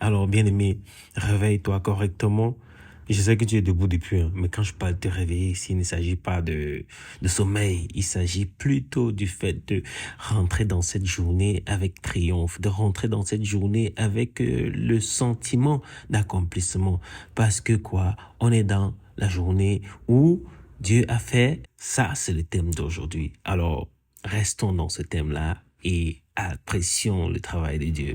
Alors, bien-aimé, réveille-toi correctement. Je sais que tu es debout depuis, mais quand je parle de te réveiller ici, il ne s'agit pas de sommeil. Il s'agit plutôt du fait de rentrer dans cette journée avec triomphe, de rentrer dans cette journée avec le sentiment d'accomplissement. Parce que quoi, on est dans la journée où Dieu a fait. Ça, c'est le thème d'aujourd'hui. Alors, restons dans ce thème-là et apprécions le travail de Dieu.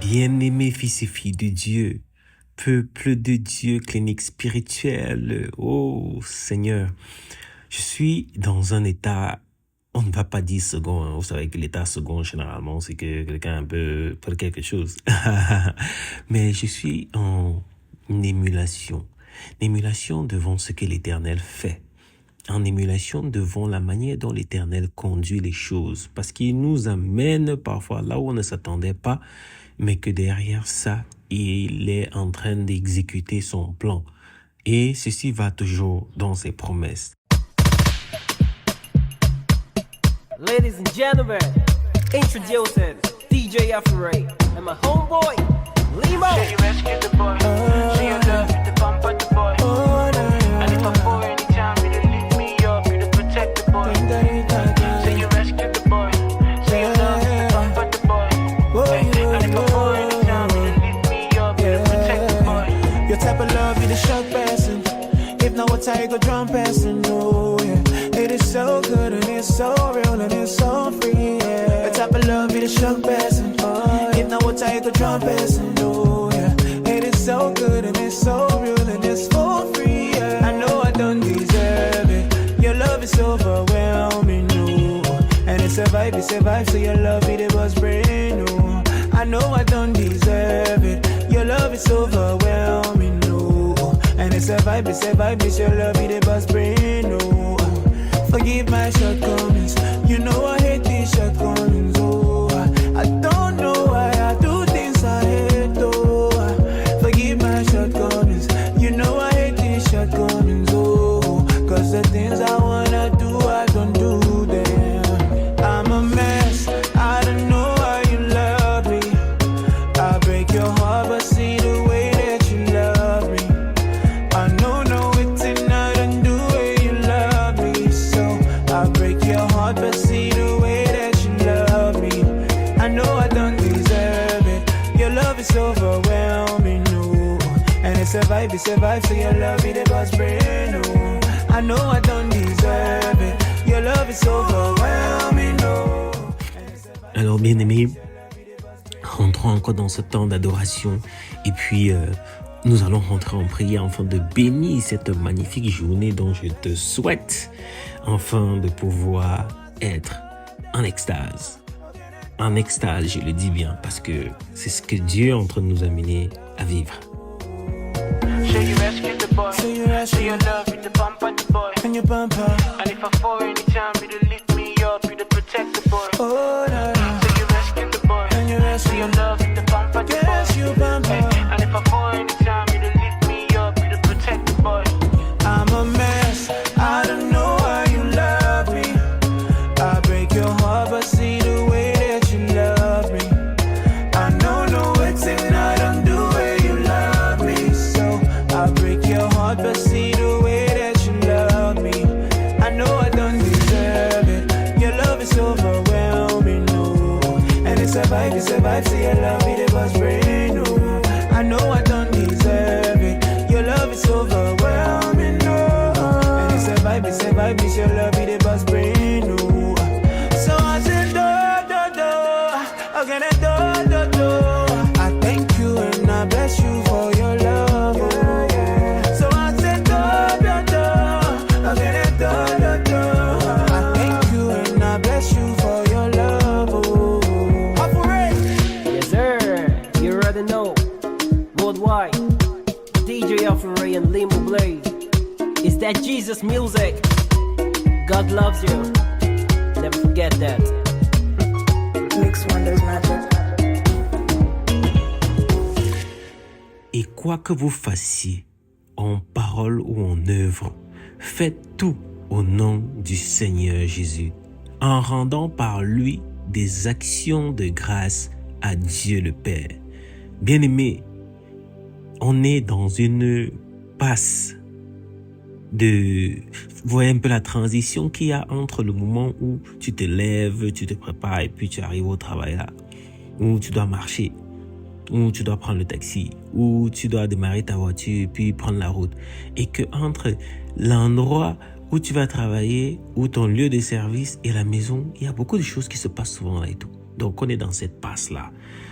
Bien-aimés fils et filles de Dieu, peuple de Dieu, clinique spirituelle, oh Seigneur, je suis dans un état, on ne va pas dire second, vous savez que l'état second généralement c'est que quelqu'un un peu pour quelque chose, mais je suis en émulation devant ce que l'Éternel fait. En émulation devant la manière dont l'Éternel conduit les choses, parce qu'il nous amène parfois là où on ne s'attendait pas, mais que derrière ça, il est en train d'exécuter son plan. Et ceci va toujours dans ses promesses. Ladies and gentlemen, introducing DJ Afraid and my homeboy, Limo. Say you rescue the boy, say you love you to pamper the boy. And if I'm boy anytime, you to lift me up, you to protect the boy. Say you rescue the boy, say you love you to pamper the boy. And if I'm boy anytime, you to lift me up, you to protect the boy. Your type of love, you the shot person. If not, what I go drum person, no, yeah. It is so good and it's so real and survive, so your love it was brain, no. I know I don't deserve it. Your love is overwhelming, no. And it's a vibe, it's your love it was brain, no. Forgive my shortcomings, you know I hate these shortcomings, oh. I don't know why I do things I hate, oh. Forgive my shortcomings, you know I hate these shortcomings, oh. Cause the things I wanna do, I don't do them. I'm a mess, I don't know why you love me. I break your heart, but see the way that you love me. I know, no, it's not undo way you love me. So I break your heart, but see the way that you love me. I know I don't deserve it. Your love is overwhelming, no. And it's a vibe, so your love it was brain, no. I know I don't deserve it. Your love is overwhelming, no. Alors, bien aimé, rentrons encore dans ce temps d'adoration et puis nous allons rentrer en prière afin de bénir cette magnifique journée dont je te souhaite afin de pouvoir être en extase. En extase, je le dis bien, parce que c'est ce que Dieu est en train de nous amener à vivre. So you rescue the boy. So you So rescue your love, you the pamper the boy. and you pamper. And if I fall anytime, you to lift me up, you to protect the boy. Oh, na, na. So you rescue the boy. And you So rescue. your love, you the pamper the Yes, boy. you pamper. And if I fall anytime, you to lift me up, you to protect the boy. I'm a mess, I don't know why you love me. I break your heart, but see the way that you love me. I know, no, it's not undo way you love me. So I break your heart, but see the way that you love me. I know I don't deserve it. Your love is overwhelming, no. And it's a vibe, so your love it was brain, no. I know I don't deserve it. Your love is overwhelming, no. And it's a vibe, it's your love it was brain, no. So I said, again, I thank you and I bless you for your love, oh. So I said, again, I thank you and I bless you for your love, oh. Operate. Yes, sir. You already know. Worldwide. DJ Afro-Ray and Limo Blaze. It's that Jesus music. God loves you. Never forget that. Mix Wonders Magic. Et quoi que vous fassiez, en parole ou en œuvre, faites tout au nom du Seigneur Jésus, en rendant par lui des actions de grâce à Dieu le Père. Bien-aimés, on est dans une passe de... Vous voyez un peu la transition qu'il y a entre le moment où tu te lèves, tu te prépares et puis tu arrives au travail là, où tu dois marcher, où tu dois prendre le taxi, où tu dois démarrer ta voiture et puis prendre la route. Et que entre l'endroit où tu vas travailler, ou ton lieu de service et la maison, il y a beaucoup de choses qui se passent souvent là et tout. Donc on est dans cette passe-là,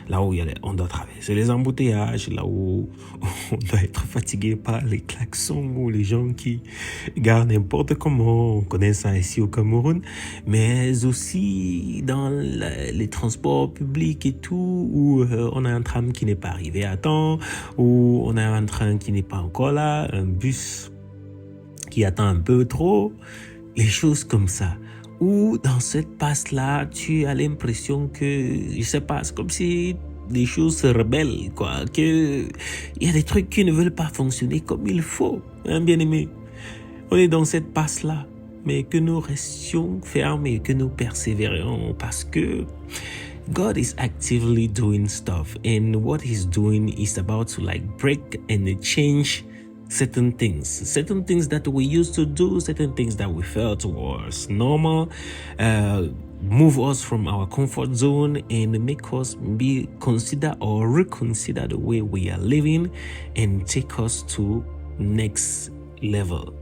là où on doit traverser les embouteillages, là où on doit être fatigué par les klaxons ou les gens qui gardent n'importe comment. On connaît ça ici au Cameroun, mais aussi dans les transports publics et tout, où on a un tram qui n'est pas arrivé à temps, où on a un train qui n'est pas encore là, un bus qui attend un peu trop, les choses comme ça. Ou dans cette passe-là, tu as l'impression que, je sais pas, c'est comme si les choses se rebellent, quoi. Que il y a des trucs qui ne veulent pas fonctionner comme il faut, hein, bien aimé. On est dans cette passe-là, mais que nous restions fermes et que nous persévérions parce que God is actively doing stuff, and what He's doing is about to like break and change certain things that we used to do, certain things that we felt was normal, move us from our comfort zone and make us consider or reconsider the way we are living and take us to next level.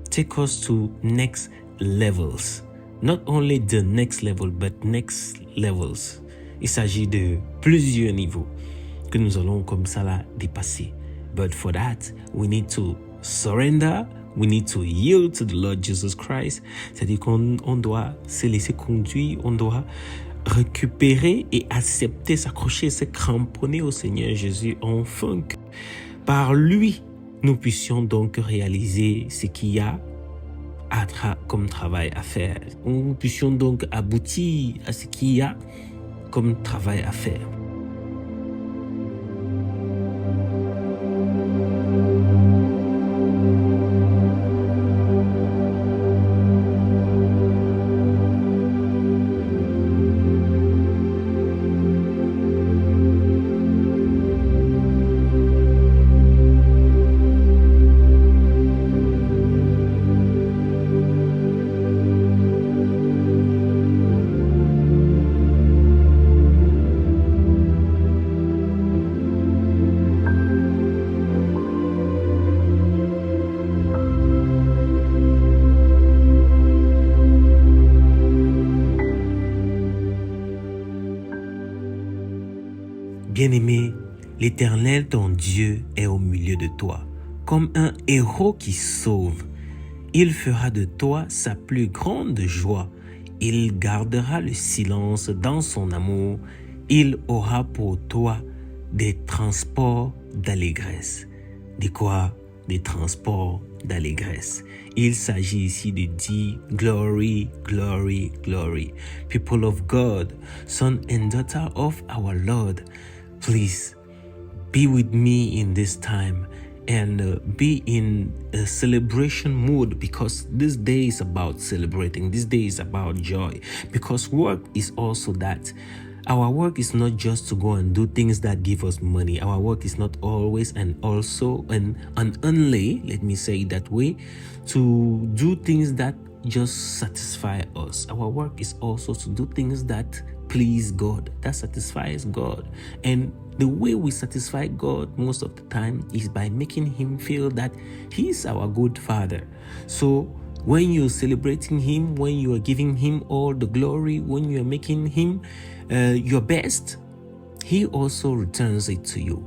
Take us to next levels. Not only the next level, but next levels. Il s'agit de plusieurs niveaux que nous allons comme ça là dépasser. But for that, we need to surrender, We need to yield to the Lord Jesus Christ. C'est-à-dire qu'on doit se laisser conduire, on doit récupérer et accepter, s'accrocher, se cramponner au Seigneur Jésus, afin que par lui, nous puissions donc réaliser ce qu'il y a comme travail à faire. Nous puissions donc aboutir à ce qu'il y a comme travail à faire. Bien-aimé, l'Éternel, ton Dieu, est au milieu de toi, comme un héros qui sauve. Il fera de toi sa plus grande joie. Il gardera le silence dans son amour. Il aura pour toi des transports d'allégresse. De quoi? Des transports d'allégresse. Il s'agit ici de dire glory, glory, glory. People of God, son and daughter of our Lord, please be with me in this time and be in a celebration mood, because this day is about celebrating. This day is about joy, because work is also that. Our work is not just to go and do things that give us money. Our work is not always and also and only, let me say it that way, to do things that just satisfy us. Our work is also to do things that please God, that satisfies God. And the way we satisfy God most of the time is by making him feel that he's our good father. So when you're celebrating him, when you are giving him all the glory, when you are making him your best, he also returns it to you.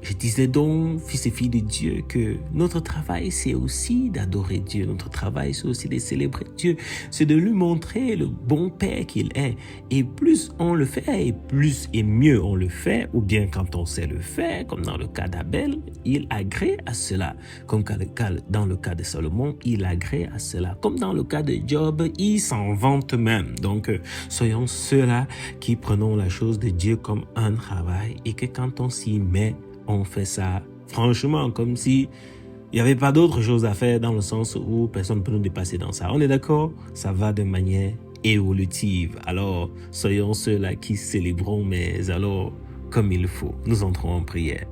Je disais donc, fils et filles de Dieu, que notre travail, c'est aussi d'adorer Dieu. Notre travail, c'est aussi de célébrer Dieu. C'est de lui montrer le bon Père qu'il est. Et plus on le fait, et plus et mieux on le fait, ou bien quand on sait le faire, comme dans le cas d'Abel, il agrée à cela. Comme dans le cas de Salomon, il agrée à cela. Comme dans le cas de Job, il s'en vante même. Donc, soyons ceux-là qui prenons la chose de Dieu comme un travail et que quand on s'y met, on fait ça franchement comme si il n'y avait pas d'autre chose à faire, dans le sens où personne ne peut nous dépasser dans ça. On est d'accord? Ça va de manière évolutive. Alors, soyons ceux-là qui célébrons, mais alors comme il faut. Nous entrons en prière.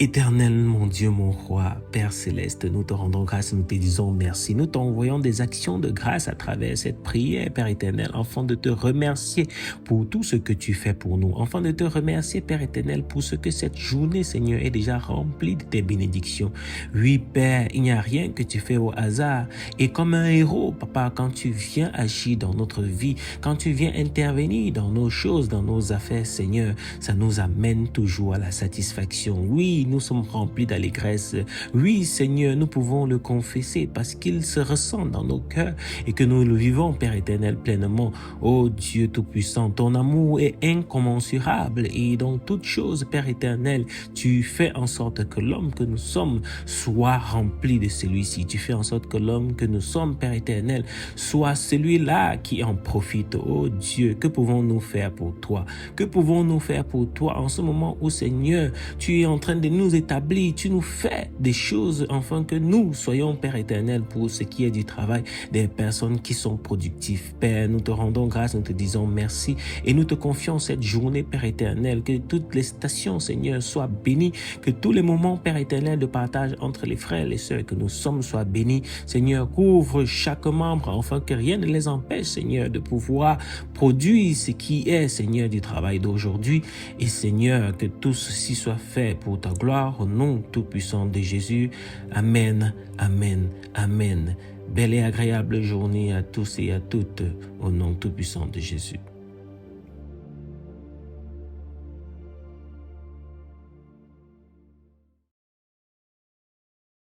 Éternel, mon Dieu, mon roi, Père céleste, nous te rendons grâce et nous te disons merci. Nous t'envoyons des actions de grâce à travers cette prière, Père éternel, afin de te remercier pour tout ce que tu fais pour nous. Afin de te remercier, Père éternel, pour ce que cette journée, Seigneur, est déjà remplie de tes bénédictions. Oui, Père, il n'y a rien que tu fais au hasard. Et comme un héros, Papa, quand tu viens agir dans notre vie, quand tu viens intervenir dans nos choses, dans nos affaires, Seigneur, ça nous amène toujours à la satisfaction. Oui, nous sommes remplis d'allégresse. Oui, Seigneur, nous pouvons le confesser parce qu'il se ressent dans nos cœurs et que nous le vivons, Père éternel, pleinement. Oh Dieu Tout-Puissant, ton amour est incommensurable et dans toutes choses, Père éternel, tu fais en sorte que l'homme que nous sommes soit rempli de celui-ci. Tu fais en sorte que l'homme que nous sommes, Père éternel, soit celui-là qui en profite. Oh Dieu, que pouvons-nous faire pour toi? Que pouvons-nous faire pour toi en ce moment où, Seigneur, tu es en train de nous établir, tu nous fais des choses afin que nous soyons, Père éternel, pour ce qui est du travail, des personnes qui sont productives. Père, nous te rendons grâce, nous te disons merci et nous te confions cette journée, Père éternel, que toutes les stations, Seigneur, soient bénies, que tous les moments, Père éternel, de partage entre les frères et les sœurs que nous sommes soient bénis. Seigneur, couvre chaque membre afin que rien ne les empêche, Seigneur, de pouvoir produire ce qui est, Seigneur, du travail d'aujourd'hui. Et Seigneur, que tout ceci soit fait pour ta gloire, au nom tout-puissant de Jésus. Amen, amen, amen. Belle et agréable journée à tous et à toutes, au nom tout-puissant de Jésus.